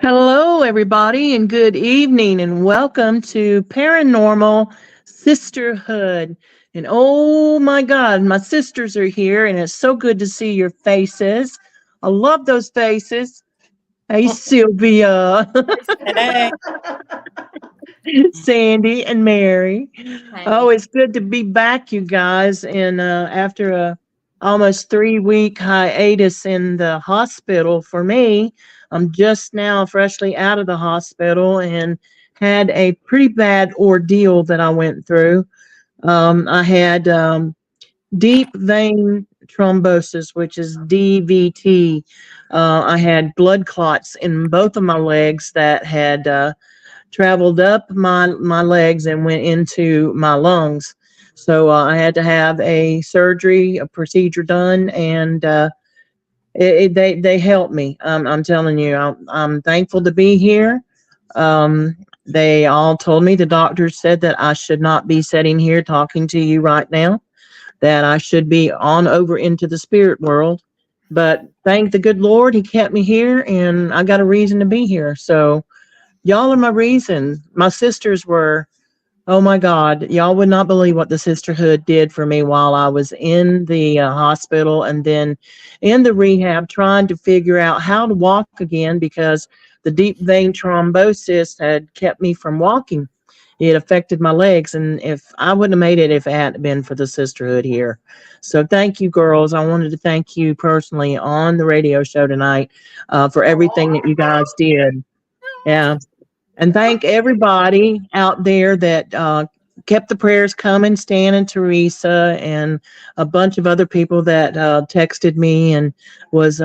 Hello, everybody, and good evening, and welcome to Paranormal Sisterhood. And oh my God, my sisters are here, and it's so good to see your faces. I love those faces. Hey, Sylvia, Hey. Sandy, and Mary. Hey. Oh, it's good to be back, you guys. And after a almost 3 week hiatus in the hospital for me, I'm just now freshly out of the hospital and had a pretty bad ordeal that I went through. I had deep vein thrombosis, which is DVT. I had blood clots in both of my legs that had traveled up my legs and went into my lungs. So I had to have a surgery, a procedure done, and they helped me. I'm telling you, I'm thankful to be here. They all told me, the doctors said that I should not be sitting here talking to you right now, that I should be on over into the spirit world. But thank the good Lord, He kept me here, and I got a reason to be here. So y'all are my reason. My sisters were, oh my God, y'all would not believe what the sisterhood did for me while I was in the hospital and then in the rehab trying to figure out how to walk again because the deep vein thrombosis had kept me from walking. It affected my legs, and if I wouldn't have made it if it hadn't been for the sisterhood here. So thank you, girls. I wanted to thank you personally on the radio show tonight for everything that you guys did. Yeah. And thank everybody out there that kept the prayers coming, Stan and Teresa, and a bunch of other people that texted me and was,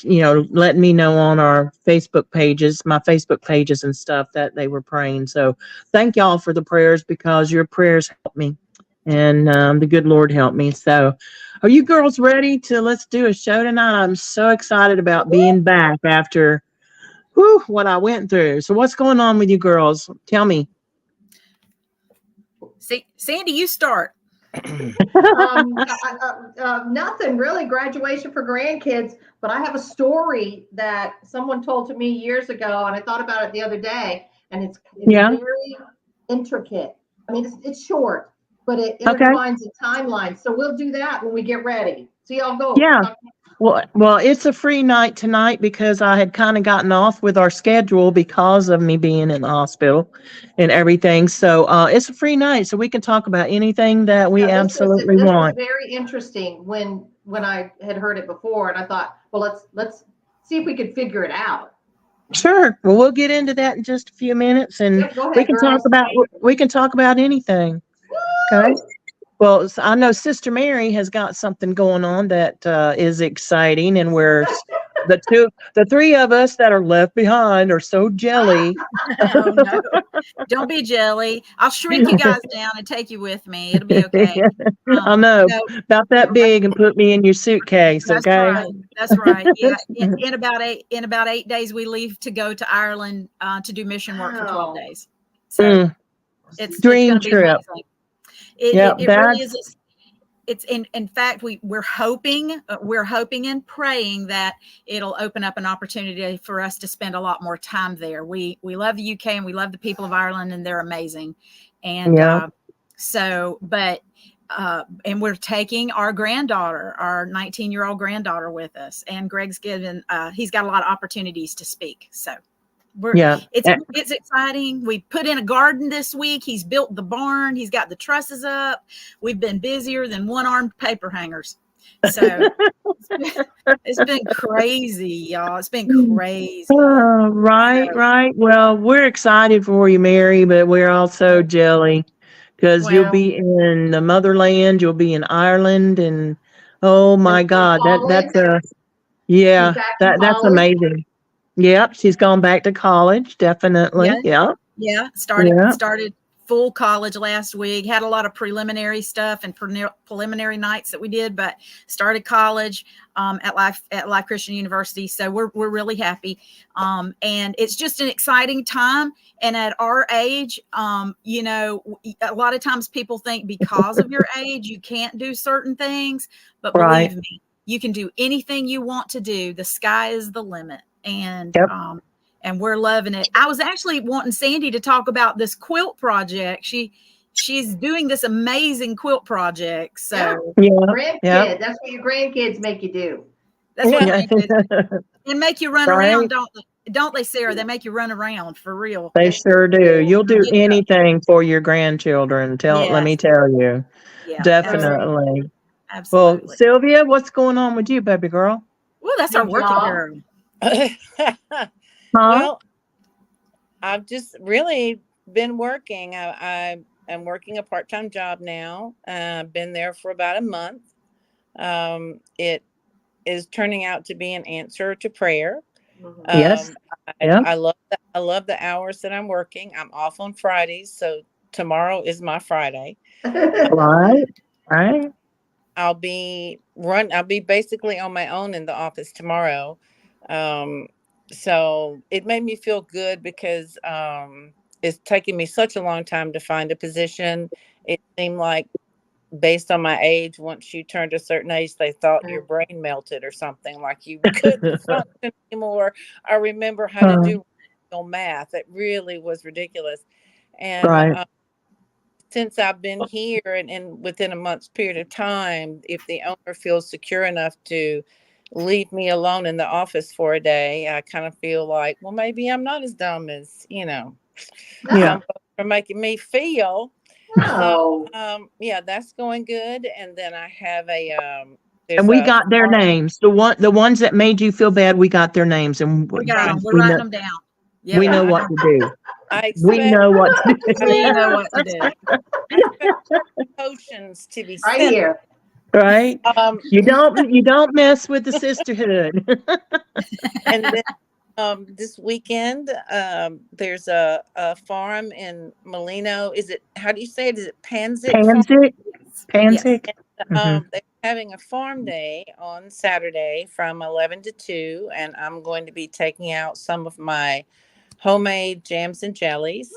letting me know on our Facebook pages, my Facebook pages and stuff, that they were praying. So thank y'all for the prayers because your prayers helped me, and the good Lord helped me. So are you girls ready let's do a show tonight? I'm so excited about being back after what I went through. So what's going on with you girls? Tell me. See, Sandy, you start. Nothing really. Graduation for grandkids, but I have a story that someone told to me years ago, and I thought about it the other day, and it's very intricate. I mean, it's short, but it intertwines a timeline. So we'll do that when we get ready. So y'all go. Yeah. Well, it's a free night tonight because I had kind of gotten off with our schedule because of me being in the hospital and everything. So it's a free night, so we can talk about anything that we absolutely want. This was very interesting when I had heard it before, and I thought, well, let's see if we could figure it out. Sure. Well, we'll get into that in just a few minutes, and we can talk about anything. Okay. Well, I know Sister Mary has got something going on that is exciting, and we're the three of us that are left behind are so jelly. Oh, no. Don't be jelly. I'll shrink you guys down and take you with me. It'll be okay. I know, about that big, and put me in your suitcase. That's okay. Right. That's right. Yeah. In about 8 days, we leave to go to Ireland to do mission work for 12 days. So it's dream it's trip. Amazing. It really is. It's in fact, we're hoping and praying that it'll open up an opportunity for us to spend a lot more time there. We love the UK and we love the people of Ireland, and they're amazing. And and we're taking our granddaughter, our 19-year-old granddaughter, with us. And Greg's he's got a lot of opportunities to speak. So it's exciting. We put in a garden this week. He's built the barn. He's got the trusses up. We've been busier than one-armed paper hangers. So it's been crazy, y'all. It's been crazy. Right. Well, we're excited for you, Mary, but we're also jelly because you'll be in the motherland, you'll be in Ireland, and oh my God, that's She's back in that's college. amazing. Yep, she's gone back to college, definitely. Yeah. Started full college last week. Had a lot of preliminary stuff and preliminary nights that we did, but started college at Life Christian University. So we're really happy, and it's just an exciting time. And at our age, you know, a lot of times people think because of your age you can't do certain things, but believe me, you can do anything you want to do. The sky is the limit, and and we're loving it. I was actually wanting Sandy to talk about this quilt project. She's doing this amazing quilt project. So grandkids, that's what your grandkids make you do. That's what grandkids and make you run around, don't they, Sarah? They make you run around for real. They sure do. You'll do anything for your grandchildren. Let me tell you. Yeah, definitely. Absolutely. Well, Sylvia, what's going on with you, baby girl? Well, that's our working girl. Well, I've just really been working. I am working a part-time job now. I've been there for about a month. It is turning out to be an answer to prayer. Yes. I love the hours that I'm working. I'm off on Fridays, so tomorrow is my Friday. Right. I'll be basically on my own in the office tomorrow. So it made me feel good because it's taken me such a long time to find a position. It seemed like based on my age, once you turned a certain age, they thought your brain melted or something, like you couldn't function anymore. I remember how to do math. It really was ridiculous. And since I've been here and within a month's period of time, if the owner feels secure enough to leave me alone in the office for a day, I kind of feel like, well, maybe I'm not as dumb as, some folks are making me feel. So, that's going good. And then I have and we got their names. The ones that made you feel bad, we got their names, and we got them. We're writing them down. Yeah, we know what to do. We know what to do. We know what to do. I expect potions to be right here. Right. You don't mess with the sisterhood. And then this weekend, there's a farm in Molino. How do you say it? Is it Panzik? Panzik. Yes. They're having a farm day on Saturday from 11 to 2, and I'm going to be taking out some of my homemade jams and jellies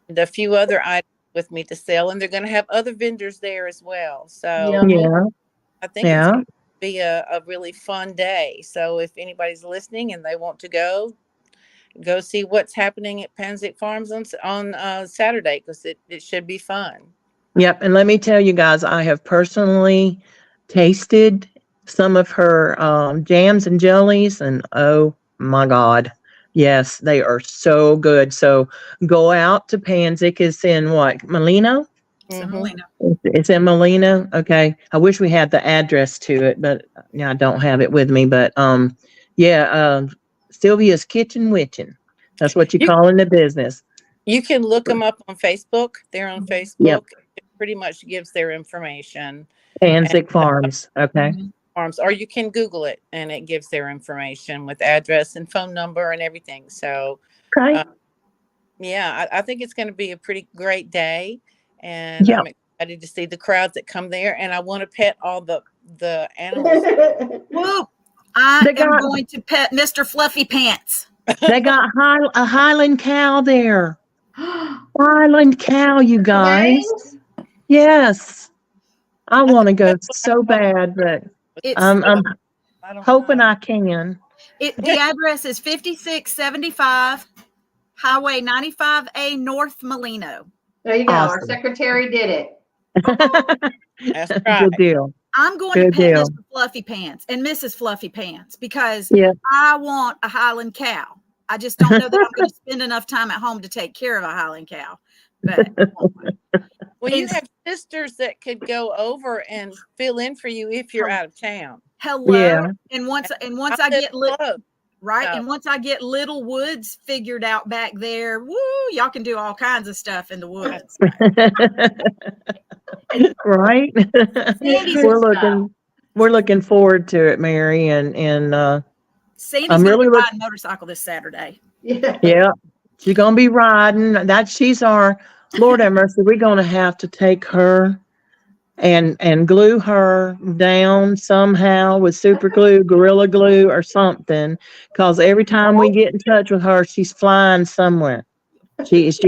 and a few other items with me to sell, and they're going to have other vendors there as well. So I think it's going to be a really fun day. So if anybody's listening and they want to go see what's happening at Panzik Farms on Saturday, because it should be fun. Yep. And let me tell you guys, I have personally tasted some of her jams and jellies, and oh my God. Yes, they are so good. So go out to Panzik. It's in what? Molino? It's in Molino. Okay. I wish we had the address to it, but I don't have it with me. But Sylvia's Kitchen Witchin'. That's what you call in the business. You can look them up on Facebook. They're on Facebook. Yep. It pretty much gives their information. Panzik Farms. Okay. Farms, or you can Google it and it gives their information with address and phone number and everything. So, I think it's going to be a pretty great day, and I'm excited to see the crowds that come there. And I want to pet all the animals. Whoa! I am going to pet Mr. Fluffy Pants. They got a Highland cow there. Highland cow, you guys. Yes. I want to go so bad, but I'm hoping I can. The address is 5675 Highway 95A North Molino. There you go. Awesome. Our secretary did it. That's right. Good deal. I'm going to pet Mr. Fluffy Pants and Mrs. Fluffy Pants because I want a Highland cow. I just don't know that I'm going to spend enough time at home to take care of a Highland cow. But well, you have sisters that could go over and fill in for you if you're out of town. Hello. Yeah. And once I I get right. And once I get Little Woods figured out back there, woo, y'all can do all kinds of stuff in the woods. Right. We're looking forward to it, Mary, and Sandy's I'm gonna really be riding a motorcycle this Saturday. Yeah. She's gonna be riding. She's our Lord have mercy. We're gonna have to take her and glue her down somehow with super glue, gorilla glue, or something. Because every time we get in touch with her, she's flying somewhere. She's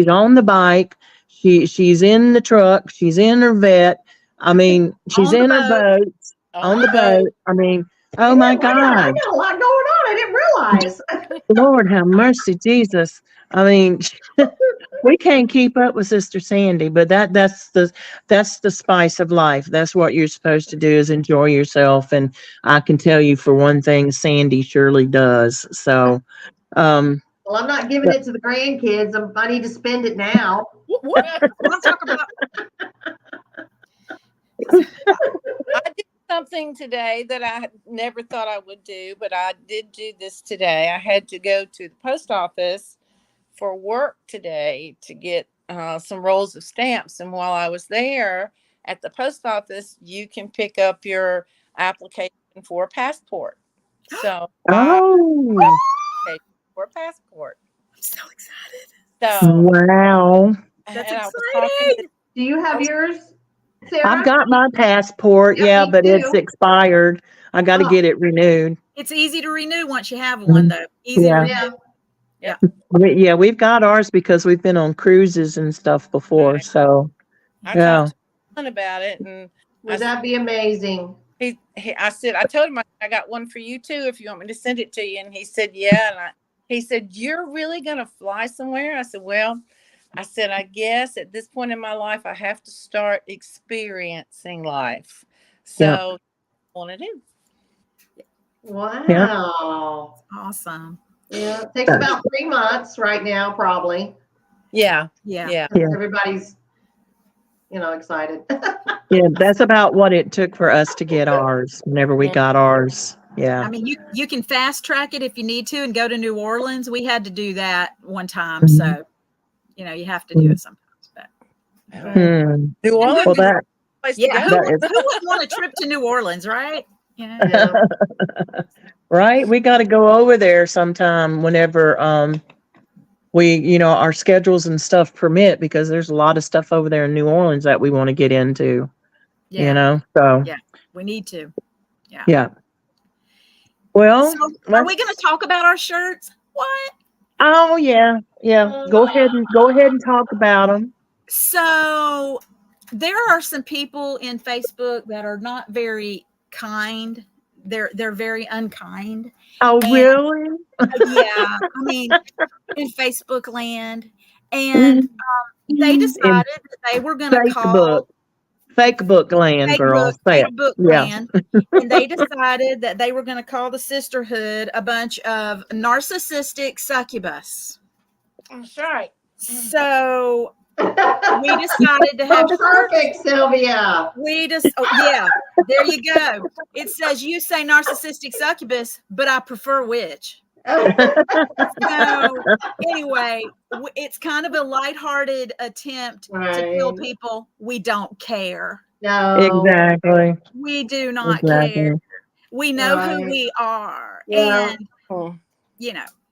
on the bike. She's in the truck. She's in her vet. I mean, she's in her boat. On the boat. I mean, oh my God. I got a lot going on. I didn't realize. Lord have mercy, Jesus. I mean, we can't keep up with Sister Sandy, but that's the spice of life. That's what you're supposed to do, is enjoy yourself. And I can tell you, for one thing, Sandy surely does. So, well, I'm not giving it to the grandkids. I need to spend it now. What? I'm talking about. I did something today that I never thought I would do, but I did do this today. I had to go to the post office for work today to get some rolls of stamps. And while I was there at the post office, you can pick up your application for a passport. So for a passport. I'm so excited. So wow. That's exciting. Do you have yours, Sarah? I've got my passport, but it's expired. I got to get it renewed. It's easy to renew once you have one, though. Easy to renew. Yeah, we've got ours because we've been on cruises and stuff before. Right. So, I talked to him about it, and would that be amazing? I said, I told him I got one for you too, if you want me to send it to you. And he said, yeah. And he said, you're really going to fly somewhere? I said, well, I guess at this point in my life, I have to start experiencing life. So I want to do. Wow. Yeah. Awesome. Yeah. It takes about 3 months right now, probably. Yeah. Everybody's, excited. Yeah, that's about what it took for us to get ours whenever we got ours. Yeah. I mean, you can fast track it if you need to and go to New Orleans. We had to do that one time. So, you have to do it sometimes. But. New Orleans? Well, who wouldn't want a trip to New Orleans, right? Yeah. Right? We got to go over there sometime whenever we, our schedules and stuff permit, because there's a lot of stuff over there in New Orleans that we want to get into. So yeah, we need to. Yeah. Well, so are we going to talk about our shirts? What? Oh yeah. Go ahead and talk about them. So there are some people in Facebook that are not very kind. They're very unkind. Oh, really? Yeah. I mean, in Facebook land. And they decided that they were going to call Facebook land, girls. Facebook land. And they decided that they were going to call the sisterhood a bunch of narcissistic succubus. That's right. So we decided to have perfect, Sylvia. There you go. It says you say narcissistic succubus, but I prefer witch. So anyway, it's kind of a lighthearted attempt to tell people we don't care. No, exactly. We do not care. We know who we are, and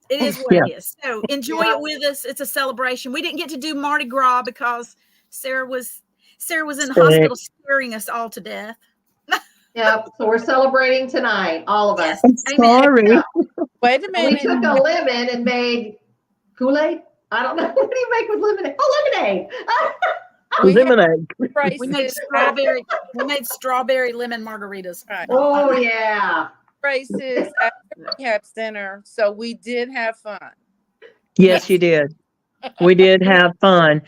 it is what it is. So enjoy it with us. It's a celebration. We didn't get to do Mardi Gras because Sarah was in the hospital scaring us all to death. Yeah, so we're celebrating tonight, all of us. I'm sorry. Yeah. Wait a minute. We took a lemon and made Kool-Aid. I don't know. What do you make with lemonade? Oh, lemonade. Lemonade. We made strawberry lemon margaritas. Right. Oh yeah. Races after rehab center, so we did have fun. Yes, you did. We did have fun.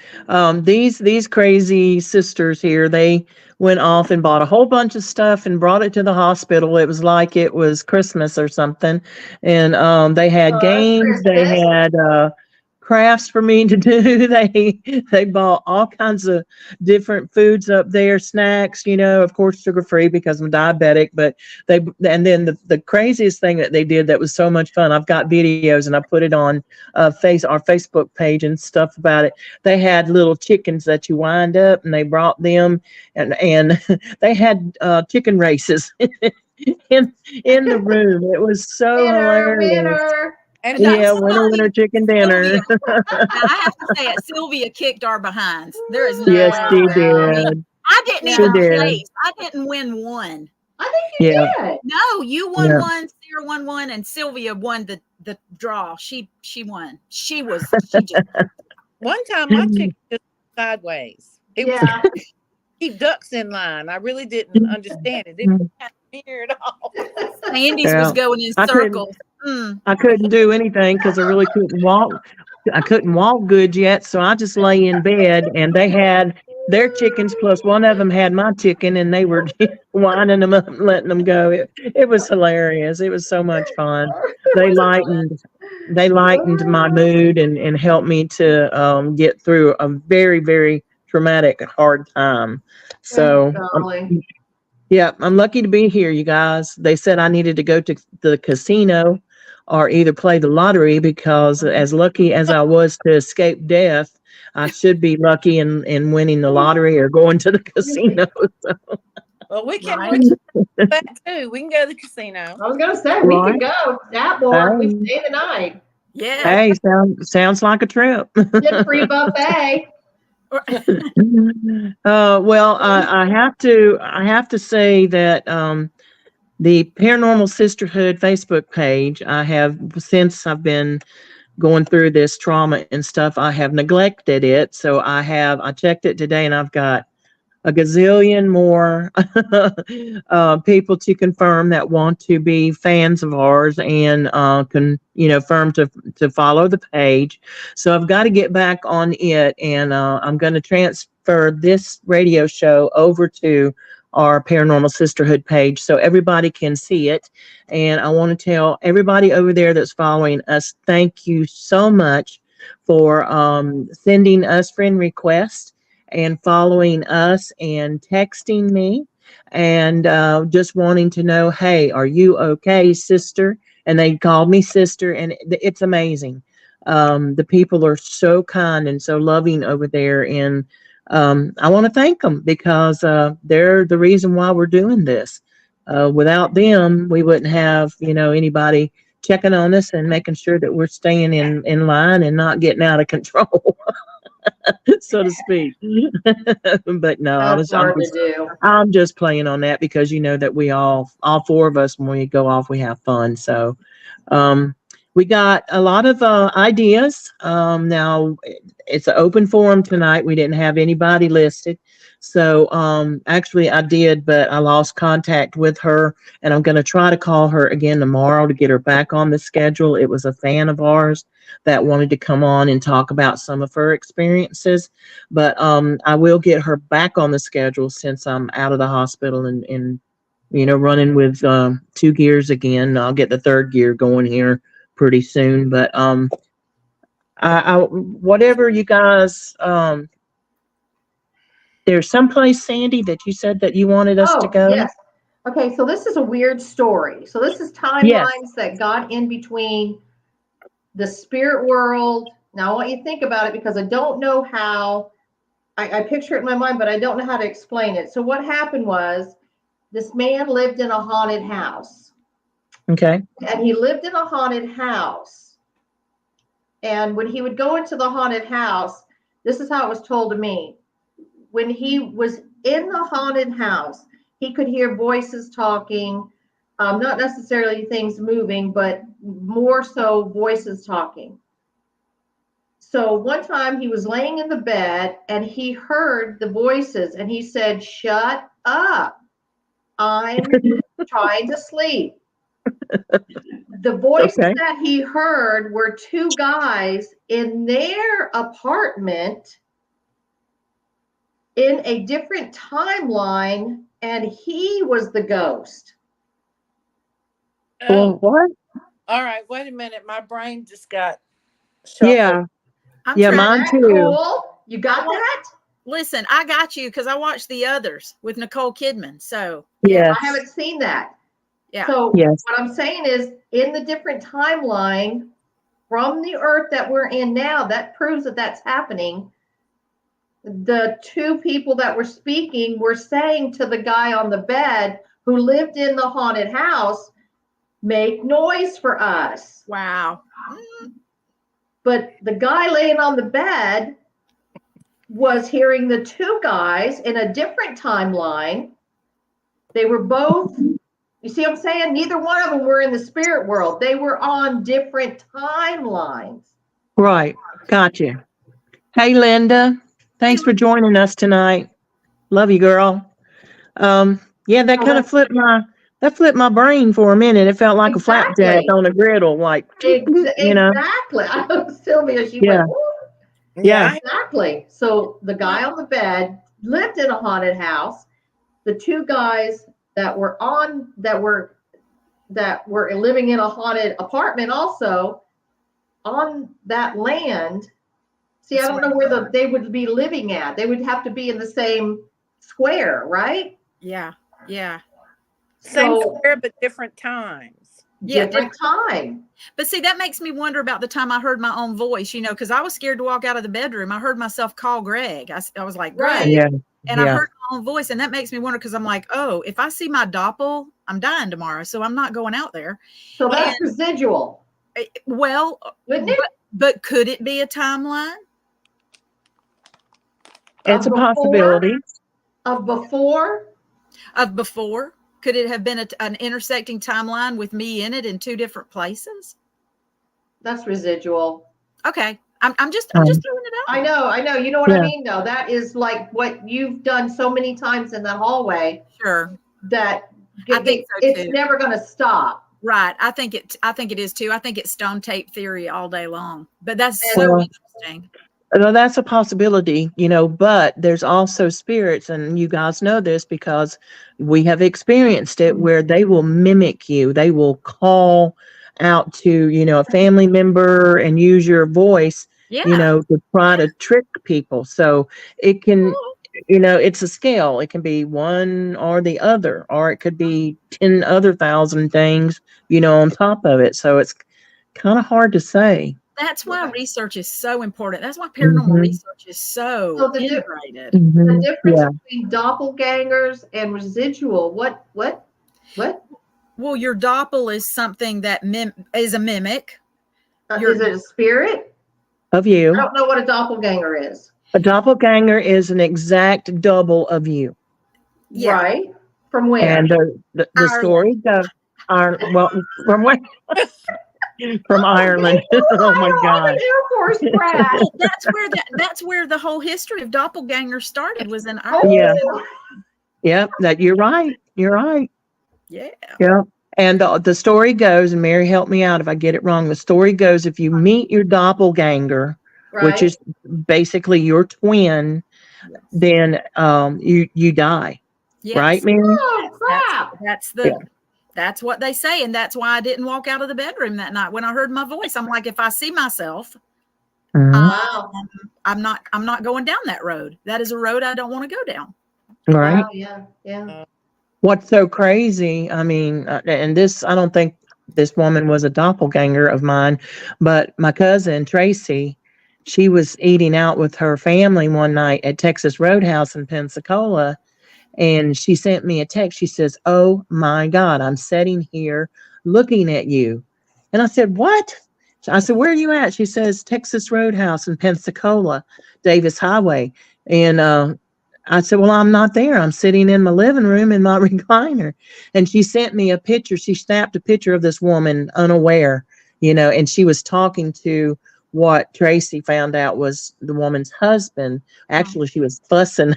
These crazy sisters here, they went off and bought a whole bunch of stuff and brought it to the hospital. It was like it was Christmas or something. And they had games, they had crafts for me to do. They bought all kinds of different foods up there, snacks, of course sugar free because I'm diabetic, but and then the craziest thing that they did that was so much fun. I've got videos and I put it on our Facebook page and stuff about it. They had little chickens that you wind up and they brought them and they had chicken races in the room. It was so hilarious. And winner, chicken dinner. Now, I have to say it, Sylvia kicked our behinds. There is no Yes, way she around. did. I didn't even place. I didn't win one. I think you did. No, you won one, Sarah won one, and Sylvia won the draw. She won. She just one time my chicken just sideways. It was keep ducks in line. I really didn't understand it. It was kind of weird at all. Sandy's was going in circles. I couldn't do anything because I really couldn't walk. I couldn't walk good yet, so I just lay in bed, and they had their chickens plus one of them had my chicken, and they were winding them up and letting them go. It was hilarious. It was so much fun. They lightened my mood and helped me to get through a very, very traumatic, hard time. So. I'm lucky to be here, you guys. They said I needed to go to the casino or either play the lottery because as lucky as I was to escape death, I should be lucky in winning the lottery or going to the casino. So. Well, we can do that too. We can go to the casino. I was going to say, we can go that board. We stay the night. Yeah. Hey, sounds like a trip. Get free buffet. Well, I have to say that the Paranormal Sisterhood Facebook page, I have, since I've been going through this trauma and stuff, I have neglected it. So I checked it today and I've got a gazillion more people to confirm that want to be fans of ours and confirm to follow the page. So I've got to get back on it, and I'm going to transfer this radio show over to our Paranormal Sisterhood page so everybody can see it. And I want to tell everybody over there that's following us, thank you so much for sending us friend requests and following us and texting me and just wanting to know, hey, are you okay, sister? And they called me sister, and it's amazing. The people are so kind and so loving over there, and I want to thank them because they're the reason why we're doing this. Without them, we wouldn't have anybody checking on us and making sure that we're staying in line and not getting out of control. So to speak. But no, I'm just playing on that because that we all four of us, when we go off, we have fun. So we got a lot of ideas. Now it's an open forum tonight. We didn't have anybody listed. So actually I did, but I lost contact with her, and I'm going to try to call her again tomorrow to get her back on the schedule. It was a fan of ours that wanted to come on and talk about some of her experiences, but I will get her back on the schedule since I'm out of the hospital and running with 2 gears again. I'll get the 3rd gear going here pretty soon, but I whatever you guys, there's someplace, Sandy, that you said that you wanted us to go. Yes. Okay, so this is a weird story. So this is timelines that got in between the spirit world. Now I want you to think about it because I don't know how. I picture it in my mind, but I don't know how to explain it. So what happened was this man lived in a haunted house. Okay. And he lived in a haunted house. And when he would go into the haunted house, this is how it was told to me. When he was in the haunted house, he could hear voices talking, not necessarily things moving, but more so voices talking. So one time he was laying in the bed and he heard the voices and he said, "Shut up. I'm trying to sleep." The voices that he heard were 2 guys in their apartment in a different timeline, and he was the ghost. Well, what? All right, wait a minute. My brain just got shuffled. Yeah. Mine too. Cool. You got that? Listen, I got you because I watched The Others with Nicole Kidman. So yes. I haven't seen that. Yeah. So what I'm saying is, in the different timeline from the earth that we're in now, that proves that that's happening. The two people that were speaking were saying to the guy on the bed who lived in the haunted house, make noise for us. Wow. But the guy laying on the bed was hearing the two guys in a different timeline. They were both, you see what I'm saying? Neither one of them were in the spirit world. They were on different timelines. Right. Gotcha. Hey, Linda. Thanks for joining us tonight. Love you, girl. That kind of flipped my brain for a minute. It felt like a flapjack on a griddle, like Exactly. I was telling you, she went, ooh. Yeah. Exactly. So the guy on the bed lived in a haunted house. The two guys that were living in a haunted apartment also on that land. See, I don't know where they would be living at. They would have to be in the same square, right? Yeah. Same square, but different times. Different time. But see, that makes me wonder about the time I heard my own voice, because I was scared to walk out of the bedroom. I heard myself call Greg. I was like, Greg. Yeah. And I heard my own voice. And that makes me wonder because I'm like, oh, if I see my doppel, I'm dying tomorrow. So I'm not going out there. So that's residual. Well, wouldn't it? But could it be a timeline? It's a possibility. Of before? Of before? Could it have been an intersecting timeline with me in it in two different places? That's residual. Okay. I'm just throwing it out. I know. You know what I mean, though? That is like what you've done so many times in that hallway. Sure. That I think so it's too. never going to stop. Right. I think it is too. I think it's stone tape theory all day long. But that's so interesting. Well, that's a possibility, but there's also spirits, and you guys know this because we have experienced it, where they will mimic you. They will call out to, a family member and use your voice, to try to trick people. So it can, it's a scale. It can be one or the other, or it could be 10 other thousand things, on top of it. So it's kind of hard to say. That's why research is so important. That's why paranormal research is so integrated. The difference between doppelgangers and residual. What? Well, your doppel is something that is a mimic. Is it a spirit? Of you. I don't know what a doppelganger is. A doppelganger is an exact double of you. Yeah. Right. From where? And the story goes, from where? From Ireland. Oh my God! Air Force brat. That's where the whole history of doppelgangers started, was in Ireland. Yeah. That you're right. You're right. Yeah. Yeah. And the story goes, and Mary, help me out if I get it wrong. The story goes, if you meet your doppelganger, which is basically your twin, then you die. Yes. Right, Mary? Oh crap! That's what they say, and that's why I didn't walk out of the bedroom that night when I heard my voice. I'm like, if I see myself, I'm not going down that road. That is a road I don't want to go down. Right? Wow, yeah. What's so crazy? I mean, and I don't think this woman was a doppelganger of mine, but my cousin Tracy, she was eating out with her family one night at Texas Roadhouse in Pensacola. And she sent me a text. She says, "Oh my God, I'm sitting here looking at you." And I said, "What?" I said, "Where are you at?" She says, "Texas Roadhouse in Pensacola, Davis Highway." And I said, "Well, I'm not there. I'm sitting in my living room in my recliner." And she sent me a picture. She snapped a picture of this woman unaware, and she was talking to what Tracy found out was the woman's husband. Actually, she was fussing.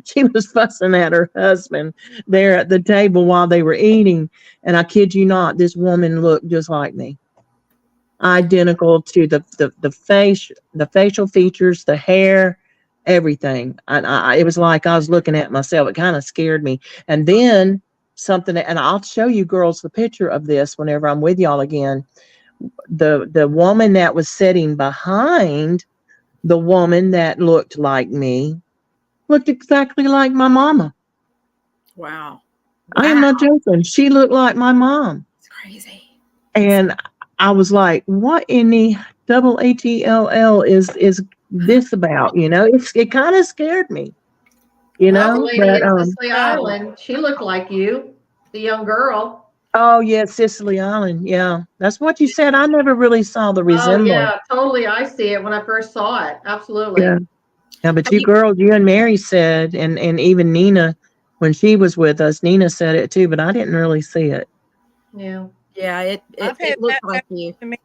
She was fussing at her husband there at the table while they were eating. And I kid you not, this woman looked just like me, identical to the facial features, the hair, everything. It was like I was looking at myself. It kind of scared me. And then and I'll show you girls the picture of this whenever I'm with y'all again. The woman that was sitting behind the woman that looked like me looked exactly like my mama. Wow. I am not joking. She looked like my mom. It's crazy. And I was like, what in the HELL is this about? You know, it kind of scared me, you Well, the know, lady but, in Sicily Island, she looked like you, the young girl. oh yeah, Sicily Island. Yeah. That's what you said. I never really saw the Oh, resemblance. yeah, totally. I see it when I first saw it. Absolutely. Yeah. Yeah. But Have you you- girls, you and Mary said, and even Nina, when she was with us, Nina said it too, but I didn't really see it. Yeah. Yeah, I've had it looks that like happen you. to me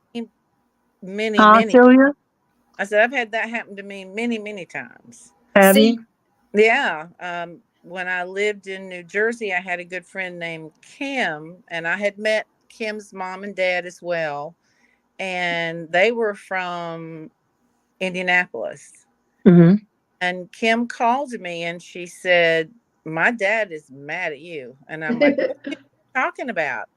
many. Sylvia? I said I've had that happen to me many times. Have See, you? Yeah. When I lived in New Jersey, I had a good friend named Kim, and I had met Kim's mom and dad as well. And they were from Indianapolis. Mm-hmm. And Kim called me and she said, my dad is mad at you. And I'm like, what are you talking about?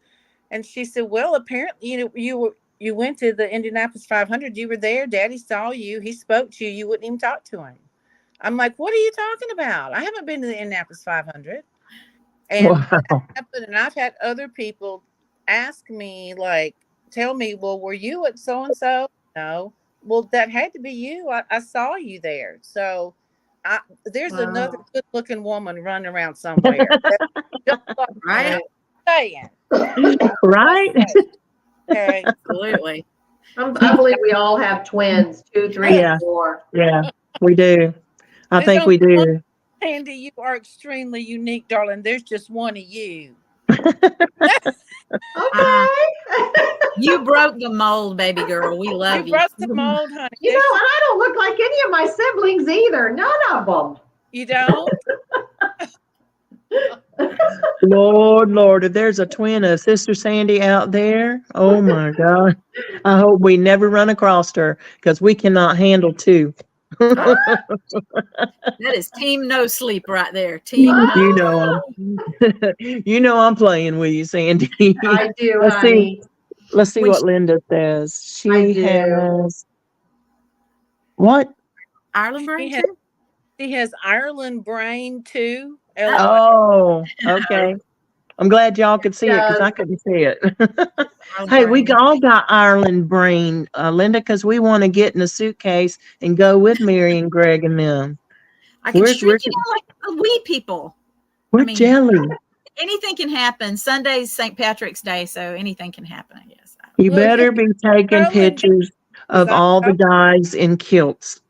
And she said, well, apparently, you went to the Indianapolis 500. You were there. Daddy saw you. He spoke to you. You wouldn't even talk to him. I'm like, what are you talking about? I haven't been to the Indianapolis 500. And Wow. that happened. And I've had other people ask me, like, tell me, well, were you at so-and-so? No. Well, that had to be you. I saw you there. So there's another Wow. good looking woman running around somewhere. Just like right? saying. Right? Okay. Absolutely. I believe we all have twins, 2, 3, Yeah. 4. Yeah, we do. I There's think we only one, do. Candy, you are extremely unique, darling. There's just one of you. Okay. You broke the mold, baby girl. We love You you. broke the mold, honey. You know, and I don't look like any of my siblings either. None of them. You don't? Lord, if there's a twin of Sister Sandy out there, oh my God. I hope we never run across her because we cannot handle two. That is team no sleep right there. Team no. You know you know I'm playing with you, Sandy. I do, Let's see. honey. Let's see When what Linda says. I She do. has what? Ireland brain She too? has Ireland brain too. Oh, okay. I'm glad y'all could see it because I couldn't see it. Ireland Hey, we brain. all got Ireland brain, Linda, because we want to get in a suitcase and go with Mary and Greg and them. I can We're shrink it out like we people. we're I mean, jelly. anything can happen. Sunday's St. Patrick's Day, so anything can happen, I guess. You Well, better be taking Rolling pictures of all the guys in kilts.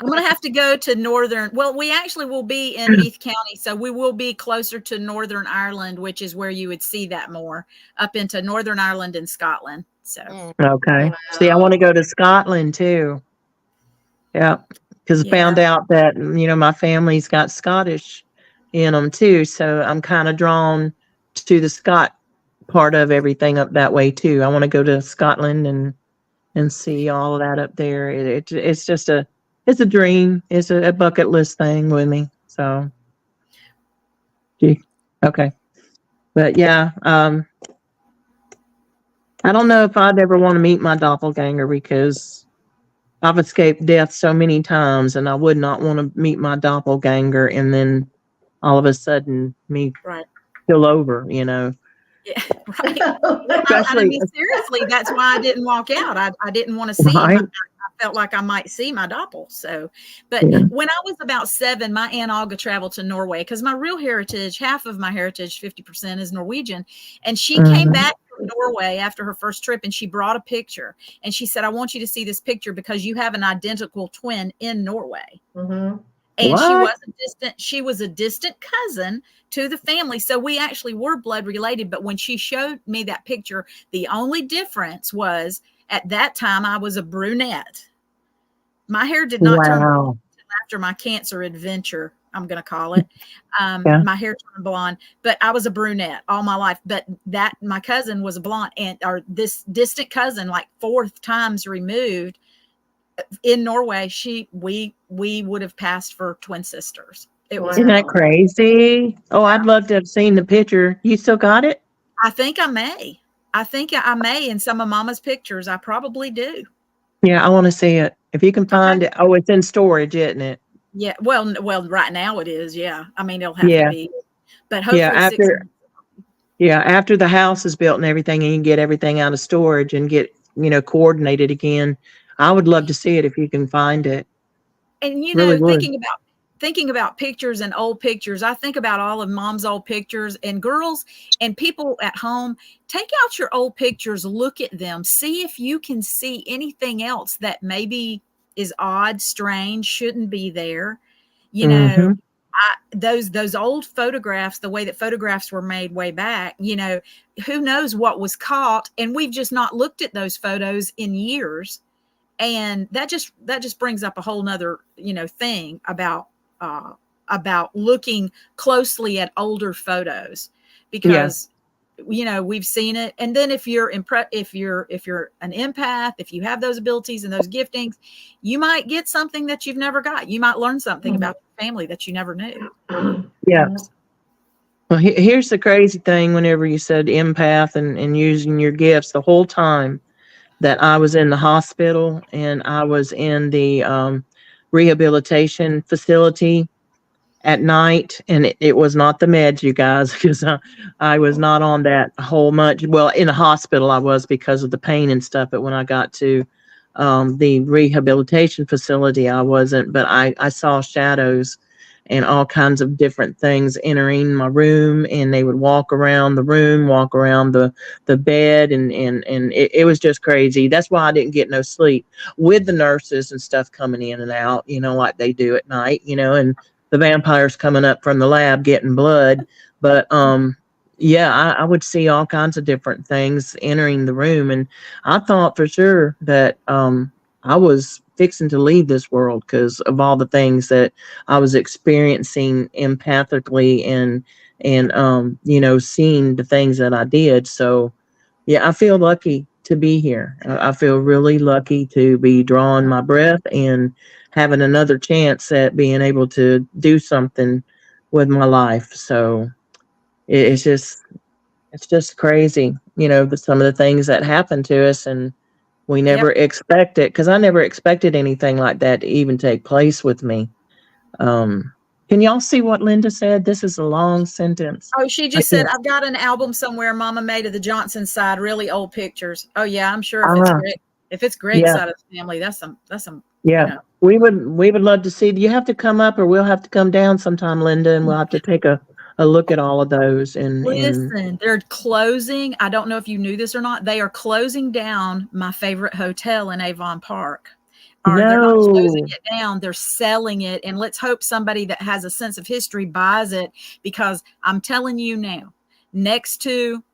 I'm going to have to go to northern. Well, we actually will be in Meath County, so we will be closer to Northern Ireland, which is where you would see that more, up into Northern Ireland and Scotland. So, Okay. See, I want to go to Scotland too. Yeah, because I found out that my family's got Scottish in them too, so I'm kind of drawn to the Scot part of everything up that way too. I want to go to Scotland and see all of that up there. It's just it's a dream. It's a bucket list thing with me. So, okay, but yeah, I don't know if I'd ever want to meet my doppelganger because I've escaped death so many times, and I would not want to meet my doppelganger and then all of a sudden me kill over. Yeah, right. Especially, I mean, seriously, that's why I didn't walk out. I didn't want to see him. I felt like I might see my doppel. So, but when I was about 7, my Aunt Olga traveled to Norway because my real heritage, half of my heritage, 50% is Norwegian. And she came back from Norway after her first trip and she brought a picture. And she said, I want you to see this picture because you have an identical twin in Norway. Mm-hmm. And she was a distant cousin to the family. So we actually were blood related. But when she showed me that picture, the only difference was at that time I was a brunette. My hair did not turn blonde after my cancer adventure, I'm going to call it. My hair turned blonde, but I was a brunette all my life. But my cousin was a blonde, or this distant cousin, like 4 times removed. In Norway, we would have passed for twin sisters. Isn't that crazy? Oh, I'd love to have seen the picture. You still got it? I think I may. And some of Mama's pictures, I probably do. Yeah, I want to see it. If you can find it. Oh, it's in storage, isn't it? Yeah. Well, right now it is. Yeah. I mean, it'll have to Yeah. be, but Yeah. hopefully 6 months. Yeah, after the house is built and everything, and you can get everything out of storage and get, coordinated again. I would love to see it if you can find it. And Really would. thinking about pictures and old pictures, I think about all of Mom's old pictures, and girls and people at home, take out your old pictures, look at them, see if you can see anything else that maybe is odd, strange, shouldn't be there. Mm-hmm. Those old photographs, the way that photographs were made way back, who knows what was caught, and we've just not looked at those photos in years. And that just brings up a whole nother, thing about looking closely at older photos, because we've seen it. And then if you're an empath, if you have those abilities and those giftings, you might get something that you've never got. You might learn something about your family that you never knew. Yeah. Well, here's the crazy thing. Whenever you said empath and using your gifts, the whole time that I was in the hospital and I was in the rehabilitation facility at night, and it was not the meds, you guys, because I was not on that whole much. Well, in the hospital I was because of the pain and stuff, but when I got to the rehabilitation facility, I wasn't. But I saw shadows and all kinds of different things entering my room, and they would walk around the room, walk around the bed, and it was just crazy. That's why I didn't get no sleep, with the nurses and stuff coming in and out, like they do at night, and the vampires coming up from the lab getting blood. But yeah, I would see all kinds of different things entering the room, and I thought for sure that I was fixing to leave this world because of all the things that I was experiencing empathically, and seeing the things that I did. So yeah, I feel lucky to be here. I feel really lucky to be drawing my breath and having another chance at being able to do something with my life. So it's just crazy, some of the things that happen to us, and we never expect it, because I never expected anything like that to even take place with me. Can y'all see what Linda said? This is a long sentence. Oh, she just said, I've got an album somewhere Mama made of the Johnson side, really old pictures. Oh yeah, I'm sure if it's Greg's side of the family, that's some yeah. We would love to see. Do you have to come up, or we'll have to come down sometime, Linda, and we'll have to take a look at all of those. And listen, they're closing. I don't know if you knew this or not. They are closing down my favorite hotel in Avon Park. They're not closing it down, they're selling it. And let's hope somebody that has a sense of history buys it, because I'm telling you now, next to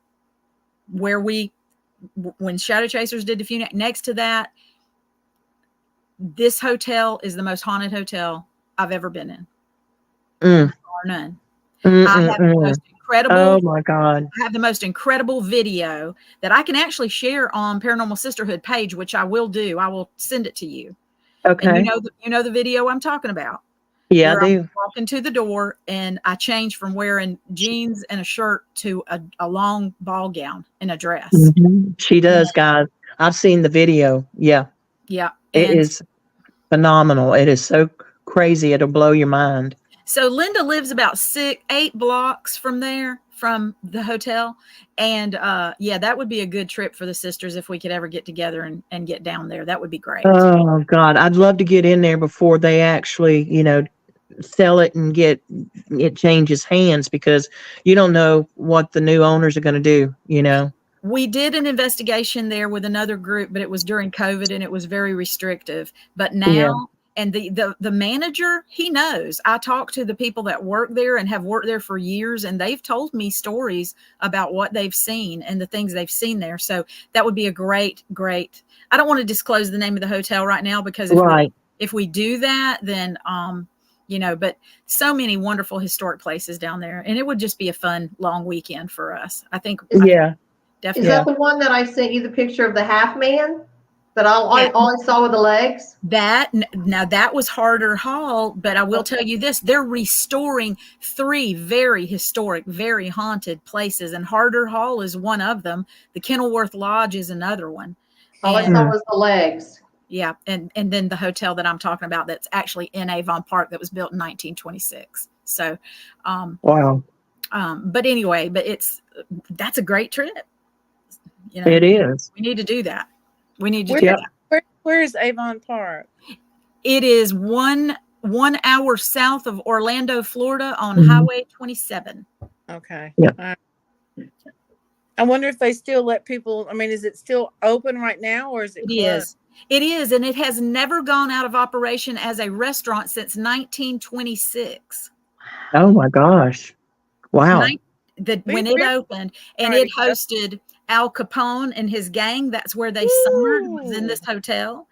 where when Shadow Chasers did the funeral, next to that, this hotel is the most haunted hotel I've ever been in. Or none. I have the most incredible, oh my God. I have the most incredible video that I can actually share on Paranormal Sisterhood page, which I will do. I will send it to you. Okay. And you know the video I'm talking about. Yeah, I do. I'm walking to the door, and I changed from wearing jeans and a shirt to a long ball gown and a dress. Mm-hmm. She does, guys. I've seen the video. Yeah. Yeah. It is phenomenal. It is so crazy. It'll blow your mind. So Linda lives about 8 blocks from there, from the hotel. And yeah, that would be a good trip for the sisters if we could ever get together and get down there. That would be great. Oh God, I'd love to get in there before they actually, sell it and it changes hands, because you don't know what the new owners are going to do, We did an investigation there with another group, but it was during COVID and it was very restrictive. But now, and the manager, he knows. I talked to the people that work there and have worked there for years, and they've told me stories about what they've seen and the things they've seen there. So that would be a great. I don't want to disclose the name of the hotel right now, because if we do that, then but so many wonderful historic places down there, and it would just be a fun long weekend for us. I think. Yeah. Definitely. Is that the one that I sent you the picture of the half man that I only saw with the legs? Now that was Harder Hall, but I will tell you this: they're restoring 3 very historic, very haunted places, and Harder Hall is one of them. The Kenilworth Lodge is another one. All I saw was the legs. Yeah. And then the hotel that I'm talking about, that's actually in Avon Park, that was built in 1926. So, wow. But anyway, that's a great trip. It is. We need to do that. We need to do that. Where's Avon Park? It is 1 hour south of Orlando, Florida, on Highway 27. Okay. Yeah. I wonder if they still let people. I mean, is it still open right now, or is it? It is. It is, and it has never gone out of operation as a restaurant since 1926. Oh my gosh! Wow. When it opened, and it hosted Al Capone and his gang. That's where they summered, was in this hotel.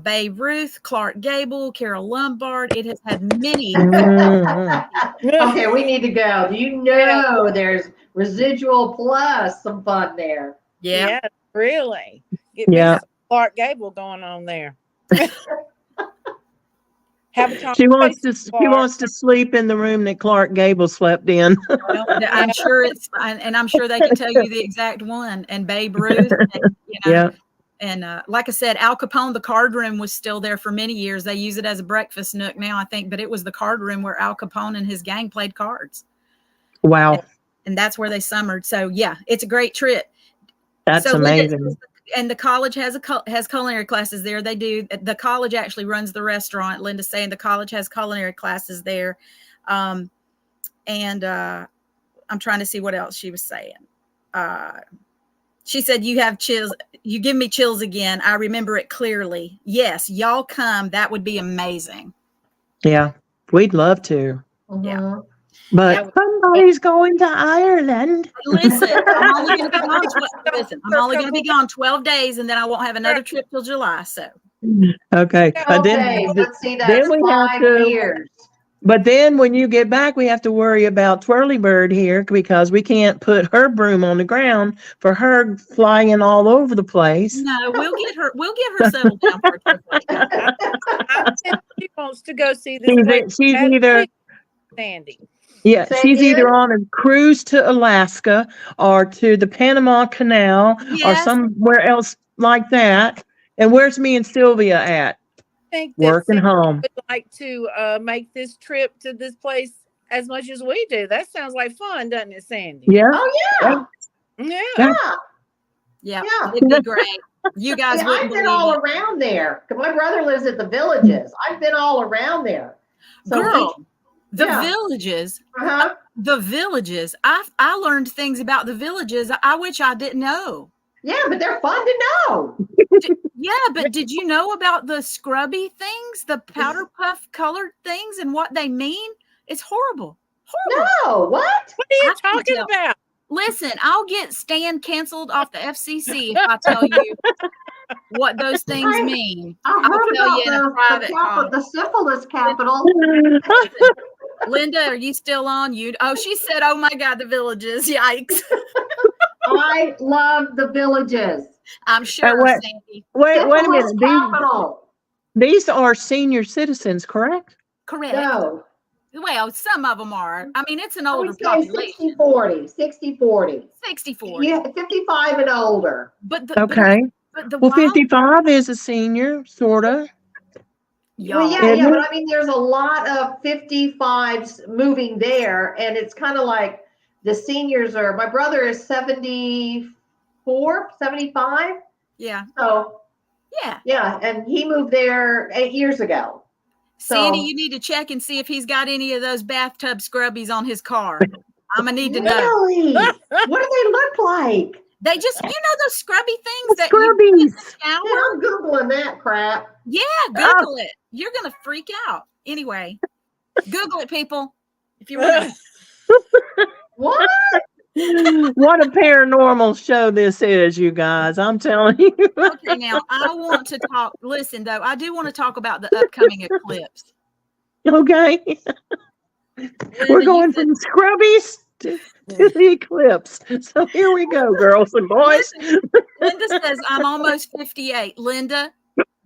Babe Ruth, Clark Gable, Carol Lombard. It has had many. Okay, we need to go. Do you know there's residual plus some fun there? Yeah, really. Get me some Clark Gable going on there. She wants to sleep in the room that Clark Gable slept in. Well, I'm sure I'm sure they can tell you the exact one. And Babe Ruth, and, and like I said, Al Capone, the card room was still there for many years. They use it as a breakfast nook now, I think, but it was the card room where Al Capone and his gang played cards. Wow. And that's where they summered. So yeah, it's a great trip. That's amazing. And the college has culinary classes there. They do. The college actually runs the restaurant. Linda's saying the college has culinary classes there. And I'm trying to see what else she was saying. She said, you have chills. You give me chills again. I remember it clearly. Yes, y'all come. That would be amazing. Yeah, we'd love to. Yeah. But somebody's going to Ireland. Listen, I'm only going to be gone 12 days, and then I won't have another trip till July. So, okay. Let's see that. Then we 5 years. But then when you get back, we have to worry about Twirly Bird here because we can't put her broom on the ground for her flying all over the place. No, we'll get her settled down for a trip like that. She wants to go see this. She's either Sandy. Yeah, she's either on a cruise to Alaska or to the Panama Canal or somewhere else like that. And where's me and Sylvia at? I think working home. Would like to make this trip to this place as much as we do. That sounds like fun, doesn't it, Sandy? Yeah. Oh yeah. Yeah. It'd be great. You guys I've been all around there. My brother lives at the Villages. I've been all around there. So Girl. The Villages, the Villages. I learned things about the Villages I wish I didn't know. Yeah, but they're fun to know. But did you know about the scrubby things, the powder puff colored things, and what they mean? It's horrible. No, what? What are you talking about? Listen, I'll get Stan canceled off the FCC if I tell you what those things mean. I'll tell you in a private the syphilis capital. Linda, are you still on? She said, "Oh my God, the Villages! Yikes!" I love the Villages. I'm sure, Sandy. Wait a minute. These are senior citizens, correct? Correct. No. Well, some of them are. I mean, it's an older population. 60-40. 60-40. 60-40. Yeah, 55 and older. But 55 is a senior, sort of. Well, yeah, but I mean, there's a lot of 55s moving there, and it's kind of like the seniors are. My brother is 74, 75. Yeah. So. Yeah, and he moved there 8 years ago. Sandy, you need to check and see if he's got any of those bathtub scrubbies on his car. I'm gonna need to know. Really? What do they look like? They just, those scrubby things that scrubbies. You use in the shower. Yeah, I'm Googling that crap. Yeah, Google it. You're going to freak out. Anyway, Google it, people, if you want. What? What a paranormal show this is, you guys. I'm telling you. Okay, now, I want to talk. Listen, though, I do want to talk about the upcoming eclipse. Okay. We're going from scrubbies to the eclipse. So here we go, girls and boys. Linda says, I'm almost 58. Linda,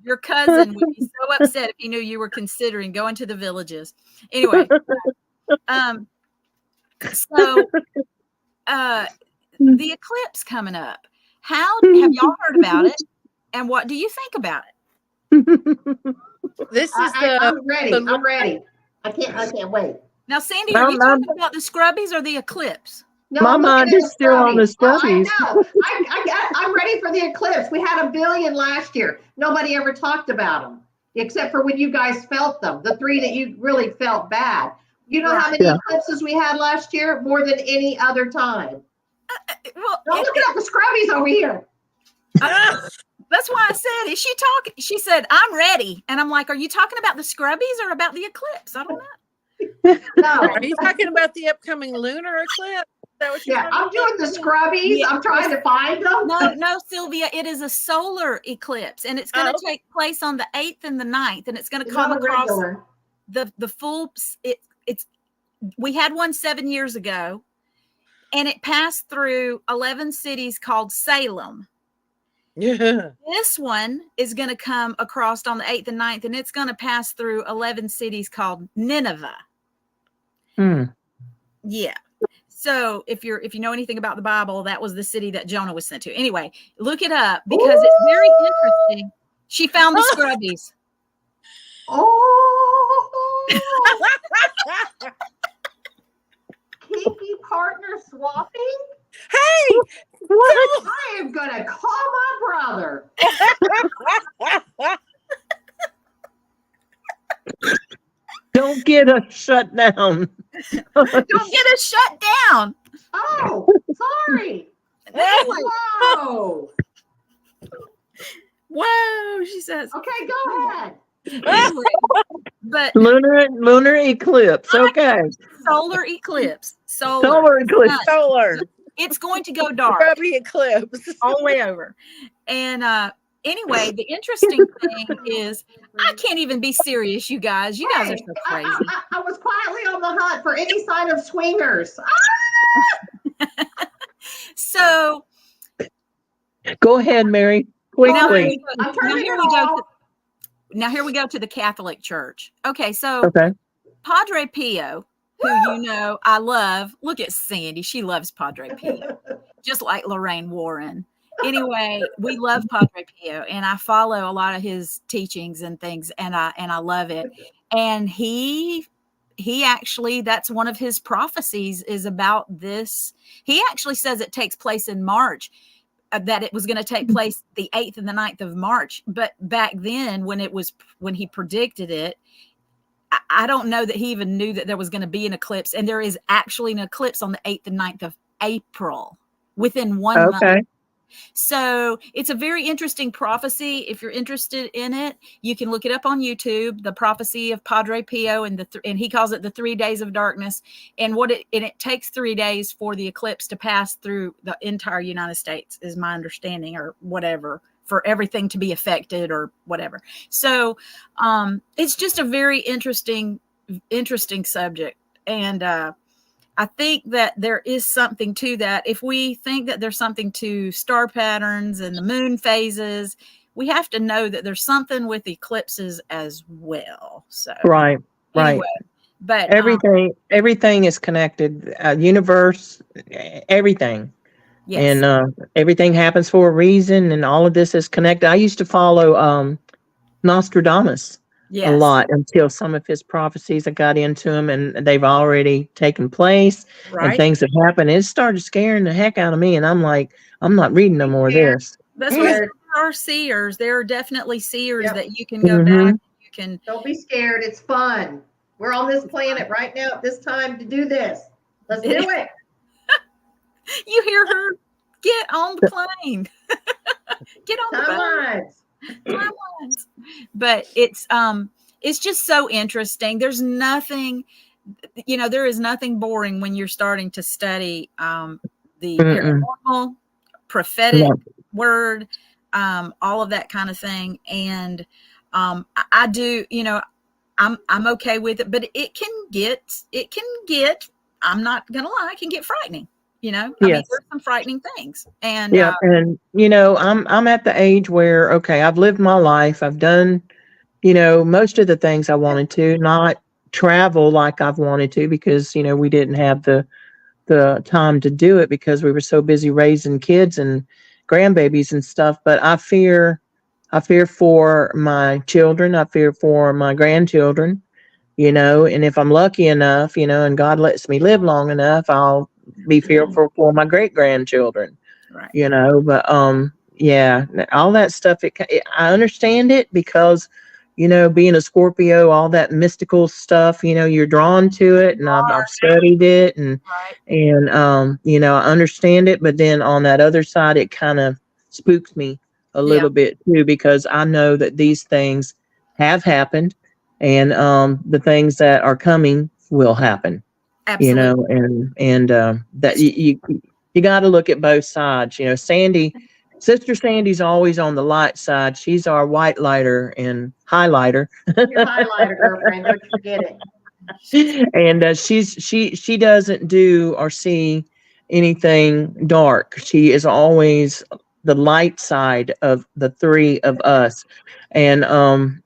your cousin would be so upset if he knew you were considering going to the Villages. Anyway, so the eclipse coming up. How have y'all heard about it? And what do you think about it? This is I'm ready. I'm ready. I can't wait. Now, Sandy, are you talking about the Scrubbies or the eclipse? No, my mind is still on the Scrubbies. Oh, I know. I'm ready for the eclipse. We had 1 billion last year. Nobody ever talked about them, except for when you guys felt them. The 3 that you really felt bad. You know how many eclipses we had last year? More than any other time. Well, don't look at the Scrubbies over here. That's why I said, is she talking? She said, I'm ready. And I'm like, are you talking about the Scrubbies or about the eclipse? I don't know. No. Are you talking about the upcoming lunar eclipse? Is that what you're I'm doing the Scrubbies. Yeah. I'm trying to find them. No, Sylvia, it is a solar eclipse, and it's going to take place on the 8th and the 9th, and it's going to come across the full. We had one 7 years ago, and it passed through 11 cities called Salem. Yeah. This one is going to come across on the 8th and 9th, and it's going to pass through 11 cities called Nineveh. Yeah. So if you know anything about the Bible, that was the city that Jonah was sent to. Anyway, look it up because it's very interesting. She found the Scrubbies. Kinky partner swapping? Hey, what? I am gonna call my brother. Don't get us shut down. Don't get us shut down. Oh, sorry. Whoa. Whoa, she says. Okay, go ahead. But lunar eclipse. Okay. Solar eclipse. Solar eclipse. Solar. It's going to go dark. Scrubby eclipse. All the way over. And anyway, the interesting thing is I can't even be serious, you guys. You guys are so crazy. I was quietly on the hunt for any sign of swingers. So go ahead, Mary. Quickly. Now here we go to the Catholic Church. Okay, so Padre Pio, who you know I love. Look at Sandy. She loves Padre Pio, just like Lorraine Warren. Anyway, we love Padre Pio, and I follow a lot of his teachings and things, and I love it. And he actually, that's one of his prophecies is about this. He actually says it takes place in March, that it was going to take place the 8th and the 9th of March. But back then when he predicted it, I don't know that he even knew that there was going to be an eclipse. And there is actually an eclipse on the 8th and 9th of April within 1 month. So it's a very interesting prophecy. If you're interested in it, you can look it up on YouTube, the prophecy of Padre Pio, and he calls it the 3 days of darkness. And it takes 3 days for the eclipse to pass through the entire United States, is my understanding, or whatever, for everything to be affected or whatever. So it's just a very interesting subject. And I think that there is something to that. If we think that there's something to star patterns and the moon phases, we have to know that there's something with eclipses as well. So anyway, but everything is connected. Universe, everything. Yes. And everything happens for a reason, and all of this is connected. I used to follow Nostradamus. Yes. A lot until some of his prophecies, I got into them and they've already taken place and things have happened. It started scaring the heck out of me. And I'm like, I'm not reading no more of this. That's why there are seers. There are definitely seers that you can go back. You can. Don't be scared. It's fun. We're on this planet right now at this time to do this. Let's do it. You hear her? Get on the plane. Get on the plane. Timelines. But it's just so interesting. There's nothing, there is nothing boring when you're starting to study the paranormal, prophetic word, all of that kind of thing. And I do, I'm okay with it, but it can get, I'm not gonna lie, it can get frightening. I mean, there's some frightening things. And I'm at the age where, I've lived my life. I've done, most of the things I wanted to, not travel like I've wanted to, because, we didn't have the time to do it because we were so busy raising kids and grandbabies and stuff. But I fear I fear for my children. I fear for my grandchildren, and if I'm lucky enough, and God lets me live long enough, I'll be fearful for my great grandchildren, Right. but, yeah, all that stuff, I understand it because, being a Scorpio, all that mystical stuff, you're drawn to it, and I've studied it, and, Right. I understand it, but then on that other side, it kind of spooks me a Yeah. little bit too, because I know that these things have happened, and the things that are coming will happen. Absolutely. And that you got to look at both sides. Sister Sandy's always on the light side. She's our white lighter and highlighter. Your highlighter, girlfriend. Don't you forget it. And she doesn't do or see anything dark. She is always the light side of the three of us. And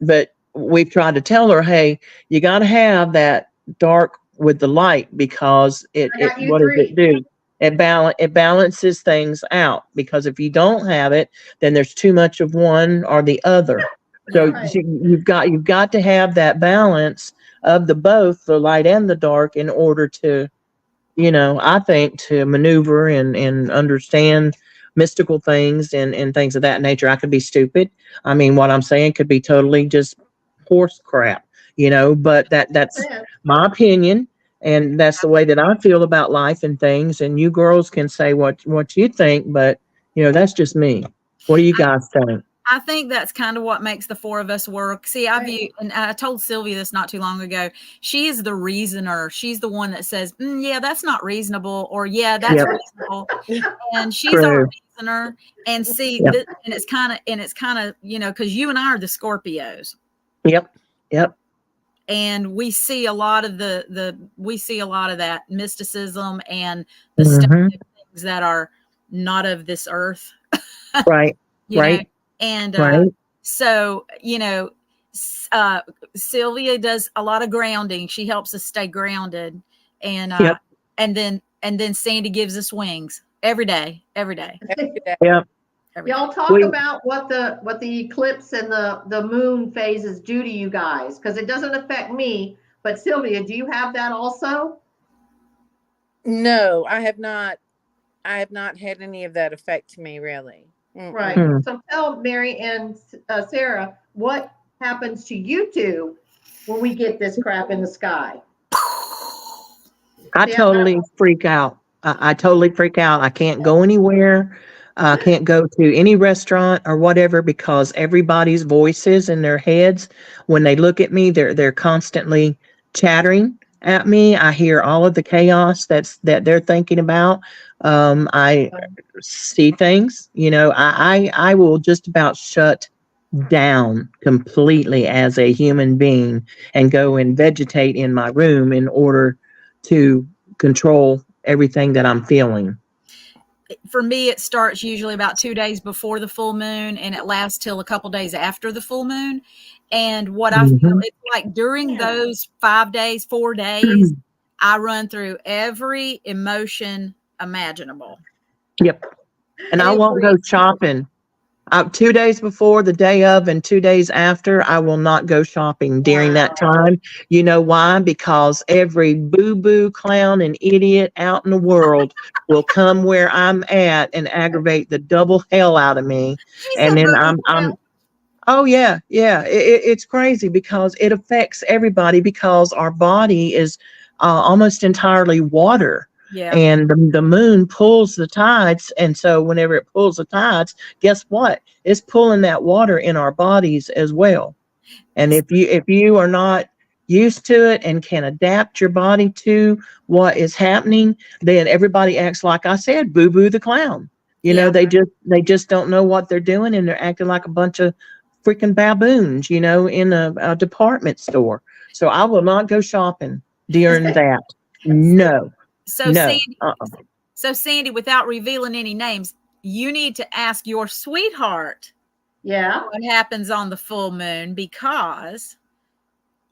but we've tried to tell her, hey, you got to have that dark with the light, because I got you what does it three. do? It balances things out, because if you don't have it, then there's too much of one or the other. So Right. you've got to have that balance of the both, the light and the dark, in order to, I think, to maneuver and understand mystical things and things of that nature. I could be stupid. I mean, what I'm saying could be totally just horse crap, but that's my opinion, and that's the way that I feel about life and things. And you girls can say what you think, but that's just me. What do you guys think? I think that's kind of what makes the four of us work. See, and I told Sylvia this not too long ago. She is the reasoner. She's the one that says, yeah, that's not reasonable, or yeah, that's reasonable. And she's our reasoner. And see, and it's kind of, because you and I are the Scorpios. Yep. And we see a lot of that mysticism and the stuff, things that are not of this earth. Right. Know? And so, Sylvia does a lot of grounding. She helps us stay grounded. And and then Sandy gives us wings every day. Yep. Y'all talk about what the eclipse and the moon phases do to you guys, because it doesn't affect me. But Sylvia, do you have that also? No, I have not. I have not had any of that affect me, really. Right. So tell Mary and Sarah, what happens to you two when we get this crap in the sky? I totally freak out. I totally freak out. I can't go anywhere. I can't go to any restaurant or whatever, because everybody's voices in their heads, when they look at me, they're constantly chattering at me. I hear all of the chaos that they're thinking about. I see things, I will just about shut down completely as a human being and go and vegetate in my room in order to control everything that I'm feeling. For me, it starts usually about 2 days before the full moon, and it lasts till a couple days after the full moon. And what I feel, it's like during those 4 days, I run through every emotion imaginable. Yep. And I won't go shopping. 2 days before, the day of, and 2 days after, I will not go shopping during that time. You know why? Because every boo-boo, clown, and idiot out in the world will come where I'm at and aggravate the double hell out of me. And then oh yeah. It's crazy, because it affects everybody, because our body is almost entirely water. Yeah. And the moon pulls the tides. And so whenever it pulls the tides, guess what? It's pulling that water in our bodies as well. And if you are not used to it and can adapt your body to what is happening, then everybody acts like I said, boo-boo the clown. They just don't know what they're doing, and they're acting like a bunch of freaking baboons, in a department store. So I will not go shopping during that. No. So no. Sandy, without revealing any names, you need to ask your sweetheart what happens on the full moon, because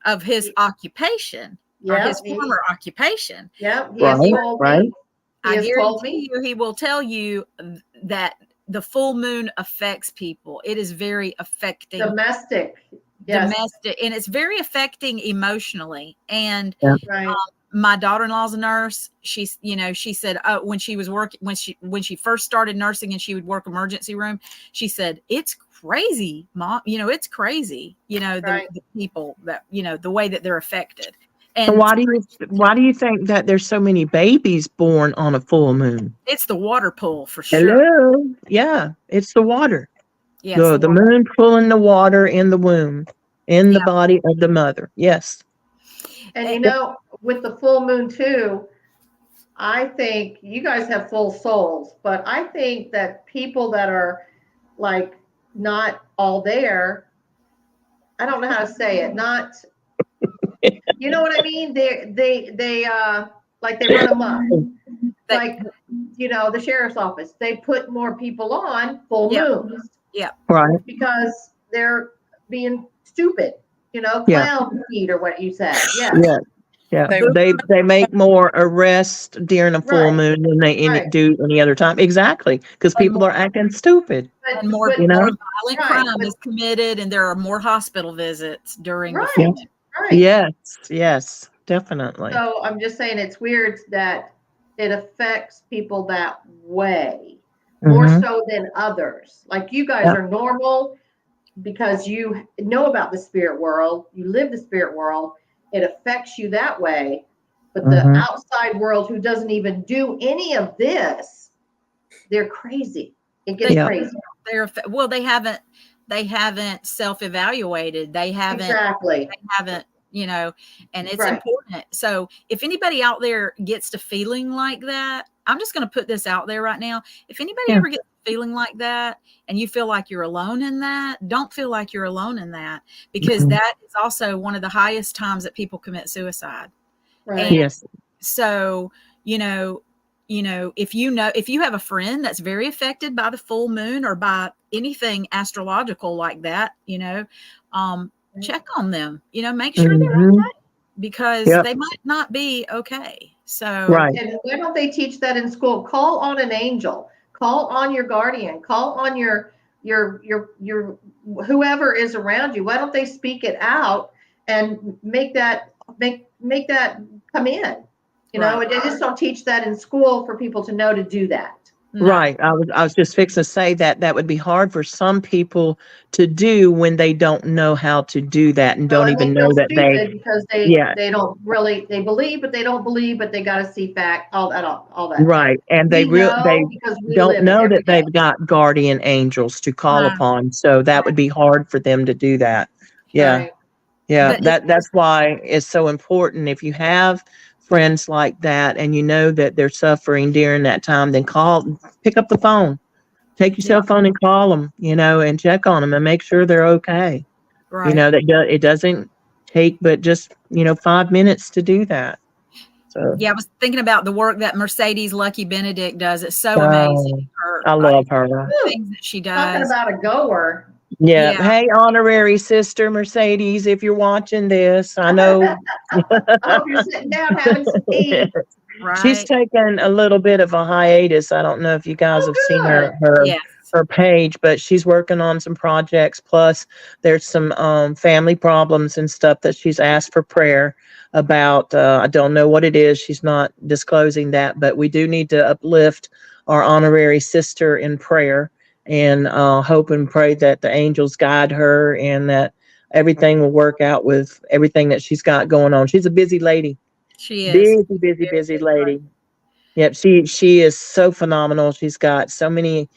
of his occupation, or his former occupation. Yep. Right. I guarantee you he will tell you that the full moon affects people. It is very affecting. Domestic. Yes. Domestic, and it's very affecting emotionally. And Right. My daughter-in-law's a nurse. She's, she said, when she was working, when she first started nursing and she would work emergency room, she said, it's crazy, Mom. It's crazy, Right. the people that, the way that they're affected. And so why do you think that there's so many babies born on a full moon? It's the water pool for sure. Hello. Yeah, it's the water. Yes, The moon pulling the water in the womb, in the body of the mother. Yes. And with the full moon too, I think you guys have full souls, but I think that people that are like not all there, I don't know how to say it, not, you know what I mean? They like they run amok. Like, the sheriff's office, they put more people on full moons. Yeah. Right. Because they're being stupid, clown feet or what you said. Yeah. Yeah. Yeah. They make more arrests during a full moon than they do any other time. Exactly. Because people are acting stupid. And more violent crime is committed, and there are more hospital visits during the full moon. Right. Yes, definitely. So I'm just saying it's weird that it affects people that way more so than others. Like you guys are normal because you know about the spirit world, you live the spirit world, it affects you that way. But the outside world who doesn't even do any of this, they're crazy. It gets crazy. They haven't self-evaluated. They haven't and it's important. So if anybody out there gets to feeling like that, I'm just going to put this out there right now. If anybody ever gets feeling like that and you feel like you're alone in that, don't feel like you're alone in that, because that is also one of the highest times that people commit suicide. Right. And yes. So, if you have a friend that's very affected by the full moon or by anything astrological like that, check on them, make sure they're okay, because they might not be okay. So, and why don't they teach that in school? Call on an angel, call on your guardian, call on your whoever is around you. Why don't they speak it out and make that come in? They just don't teach that in school for people to know to do that. No. Right. I was just fixing to say that would be hard for some people to do when they don't know how to do that and don't even know that because they don't really, they believe, but they don't believe, but they got to see fact, all that. Right. And they don't know that they've got guardian angels to call upon. So that would be hard for them to do that. Yeah. Right. Yeah. That's why it's so important. If you have friends like that and you know that they're suffering during that time, then pick up the phone, take your cell phone and call them, and check on them and make sure they're okay. Right. It doesn't take but just 5 minutes to do that. So I was thinking about the work that Mercedes Lucky Benedict does. It's so amazing. I love her. Things that she does. Talking about a goer. Yeah. Hey, honorary sister Mercedes, if you're watching this, I know. I hope you're sitting down having some tea. Right. She's taken a little bit of a hiatus. I don't know if you guys have seen her page, but she's working on some projects. Plus, there's some family problems and stuff that she's asked for prayer about. I don't know what it is. She's not disclosing that, but we do need to uplift our honorary sister in prayer. And hope and pray that the angels guide her and that everything will work out with everything that she's got going on. She's a busy lady. She is. Busy lady. Yep. She is so phenomenal. She's got so many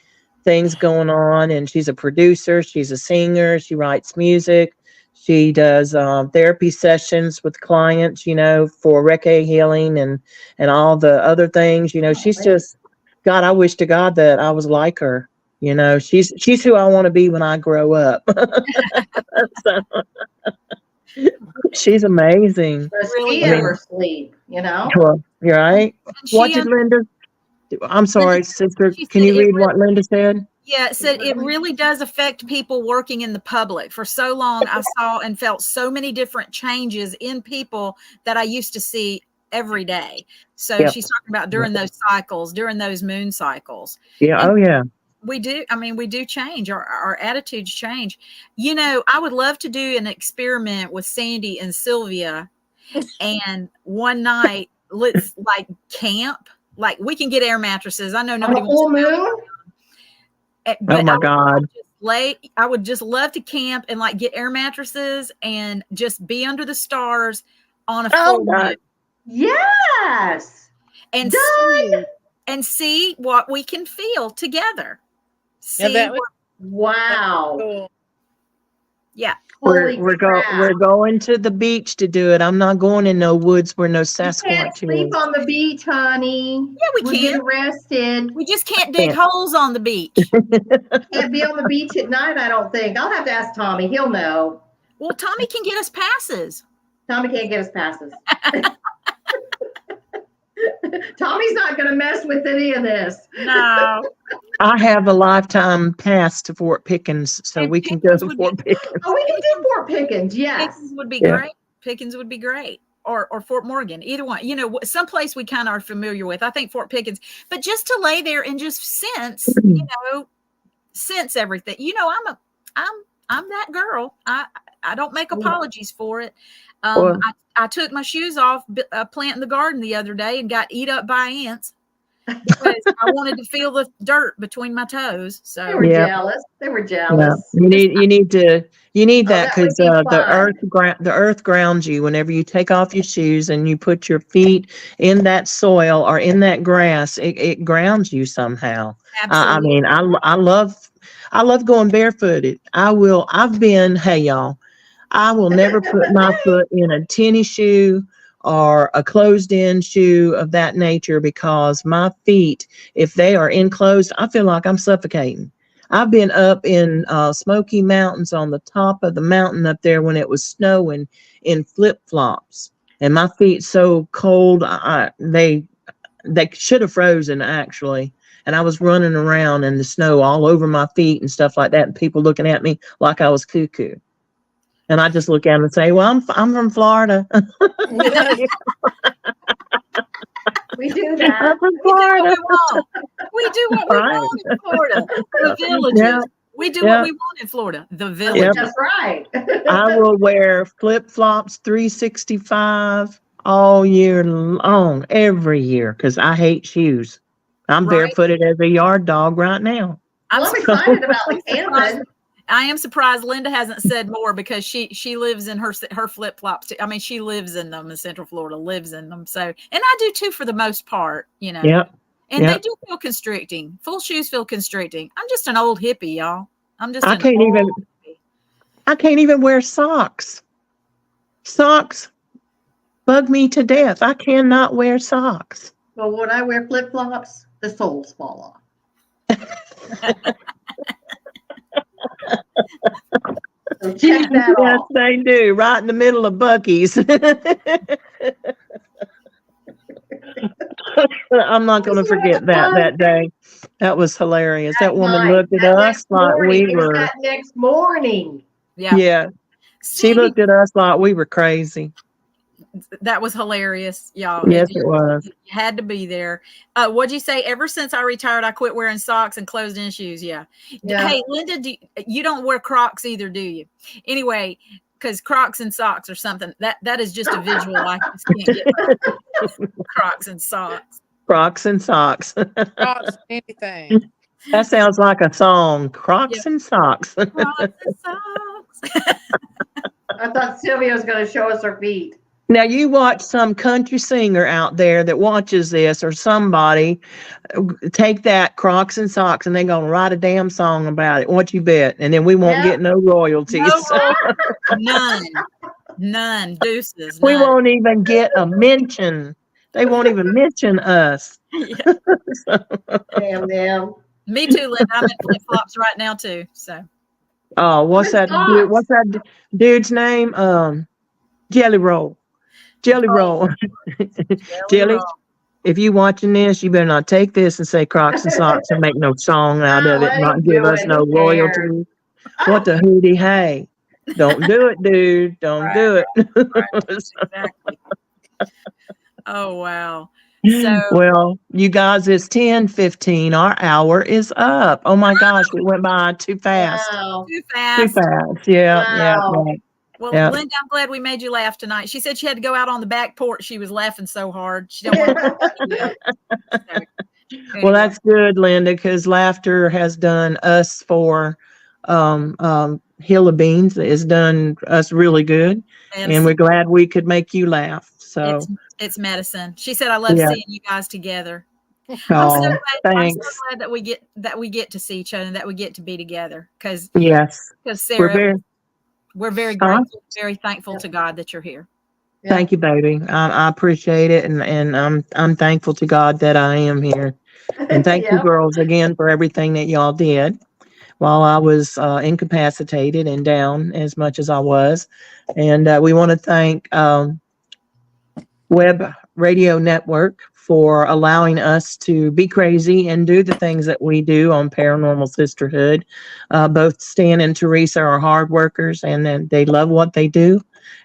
things going on, and she's a producer. She's a singer. She writes music. She does therapy sessions with clients, for Reiki healing and all the other things. She's just, God, I wish to God that I was like her. She's who I want to be when I grow up. So, she's amazing. She ever sleep, Well, you're right. What did Linda? I'm sorry, sister. Can you read what Linda said? Yeah, it said it really does affect people working in the public. For so long, I saw and felt so many different changes in people that I used to see every day. So she's talking about during those cycles, during those moon cycles. Yeah. And oh, yeah. We do. I mean, we do change. Our attitudes change. You know, I would love to do an experiment with Sandy and Sylvia. And one night, let's like camp. Like we can get air mattresses. I know nobody on a full moon. But oh my God. I would just love to camp and like get air mattresses and just be under the stars on a full moon. Yes. And see what we can feel together. Wow. Cool. Yeah. We're going to the beach to do it. I'm not going in no woods where no Sasquatch you can't sleep on the beach, honey. Yeah, we We're getting arrested. We just can't dig holes on the beach. Can't be on the beach at night, I don't think. I'll have to ask Tommy. He'll know. Well, Tommy can get us passes. Tommy can't get us passes. Tommy's not going to mess with any of this. No. I have a lifetime pass to Fort Pickens, so we can go to Fort Pickens. Oh, we can do Fort Pickens, yes. Pickens would be great. Pickens would be great. Or Fort Morgan, either one. You know, someplace we kind of are familiar with. I think Fort Pickens. But just to lay there and just sense, sense everything. You know, I'm that girl. I don't make apologies for it. I took my shoes off planting the garden the other day and got eat up by ants because I wanted to feel the dirt between my toes. So they were jealous. They were jealous. Yeah. You need that because the earth grounds you whenever you take off your shoes and you put your feet in that soil or in that grass. It grounds you somehow. Absolutely. I love going barefooted. Hey y'all. I will never put my foot in a tennis shoe or a closed-in shoe of that nature because my feet, if they are enclosed, I feel like I'm suffocating. I've been up in Smoky Mountains on the top of the mountain up there when it was snowing in flip-flops, and my feet so cold, they should have frozen actually. And I was running around in the snow all over my feet and stuff like that, and people looking at me like I was cuckoo. And I just look at them and say, well, I'm from Florida. We do that. I'm from Florida. We do what we want in Florida. The villages. Yeah. We do what we want in Florida. The villages. That's right. I will wear flip-flops 365 all year long, every year, because I hate shoes. I'm barefooted as a yard dog right now. I'm excited about the camping. I am surprised Linda hasn't said more because she lives in her flip-flops too. I mean, she lives in them in Central Florida, lives in them. So, and I do too for the most part, you know. Yep. And they do feel constricting. Full shoes feel constricting. I'm just an old hippie, y'all. I can't even wear socks. Socks bug me to death. I cannot wear socks. Well, when I wear flip-flops, the soles fall off. So check that yes, off. they do. Right in the middle of Buc-ee's. I'm not going to forget that day. That was hilarious. That woman looked at us like we were. That next morning. Yeah. She looked at us like we were crazy. That was hilarious, y'all. Yes, it was. You had to be there. What'd you say? Ever since I retired, I quit wearing socks and closed-in shoes. Yeah. Hey, Linda, you don't wear Crocs either, do you? Anyway, because Crocs and socks or something. That is just a visual. I just can't get Crocs and socks. Crocs and socks. Crocs, anything. That sounds like a song. Crocs and socks. Crocs and socks. I thought Sylvia was going to show us her feet. Now, you watch some country singer out there that watches this or somebody take that Crocs and socks and they're going to write a damn song about it. What you bet? And then we won't get no royalties. None. Deuces. We won't even get a mention. They won't even mention us. Damn. Me too, Linda. I'm in flip-flops right now too. So. Oh, what's that dude's name? Jelly Roll. Jelly Roll. Jelly. If you watching this, you better not take this and say Crocs and socks and make no song out of it, not give us no royalty. What the hootie hey? Don't do it, dude. Don't do it. Exactly. Oh wow. So Well, you guys, it's 10:15. Our hour is up. Oh my gosh, it went by too fast. Wow. too Too fast. fast. Yeah, yeah, Wow. yeah. Well, Yeah. Linda, I'm glad we made you laugh tonight. She said she had to go out on the back porch. She was laughing so hard. She don't want to. So, Well, anyway. that's good, Linda, because laughter has done us for Hill of Beans. It's done us really good, and we're glad we could make you laugh. So it's medicine. She said, "I love seeing you guys together." Oh, thanks. I'm so glad that we get to see each other and that we get to be together. Because we're Sarah, we're very grateful, very thankful to God that you're here. Thank you, baby. I appreciate it, and I'm thankful to God that I am here. And thank you, girls, again for everything that y'all did while I was incapacitated and down as much as I was. And we want to thank Webb Radio Network for allowing us to be crazy and do the things that we do on Paranormal Sisterhood. Both Stan and Teresa are hard workers, and they love what they do.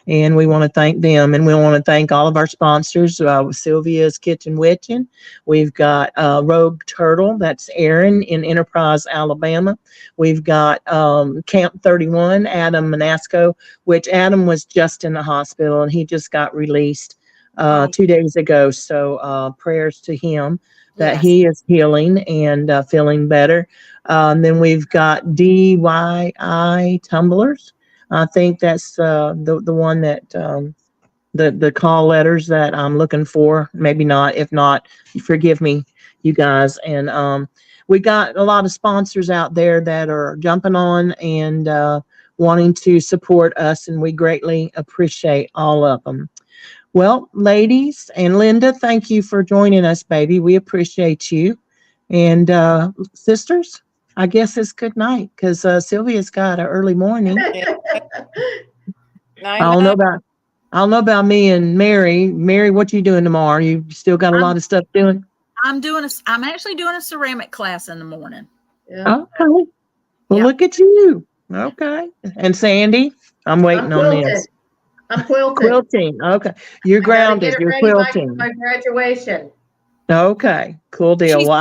And we want to thank them. And we want to thank all of our sponsors, Sylvia's Kitchen Witchin'. We've got Rogue Turtle, that's Aaron in Enterprise, Alabama. We've got Camp 31, Adam Manasco, which Adam was just in the hospital, and he just got released 2 days ago. So prayers to him that he is healing and feeling better. Then we've got DYI Tumblers. I think that's the one that the call letters that I'm looking for. Maybe not. If not, forgive me, you guys. And we got a lot of sponsors out there that are jumping on and wanting to support us, and we greatly appreciate all of them. Well, ladies and Linda, thank you for joining us, baby. We appreciate you. And sisters, I guess it's good night because Sylvia's got an early morning. I don't know about me and Mary. Mary, what you doing tomorrow? You still got a lot of stuff doing? I'm actually doing a ceramic class in the morning. Yeah. Okay. Well, look at you. Okay. And Sandy, I'm waiting on this. I'm quilting. Quilting. Okay. You're grounded. You're quilting. My graduation. Okay. Cool deal. Well,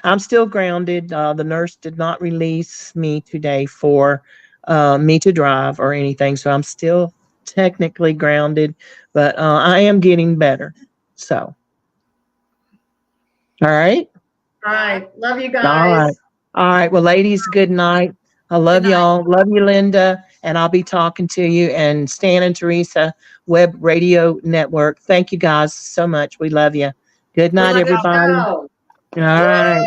I'm still grounded. The nurse did not release me today for me to drive or anything. So I'm still technically grounded, but I am getting better. So. All right. All right. Love you guys. All right. All right. Well, ladies, good night. I love y'all. Love you, Linda. And I'll be talking to you. And Stan and Teresa, Webb Radio Network. Thank you guys so much. We love you. Good night, everybody. All right.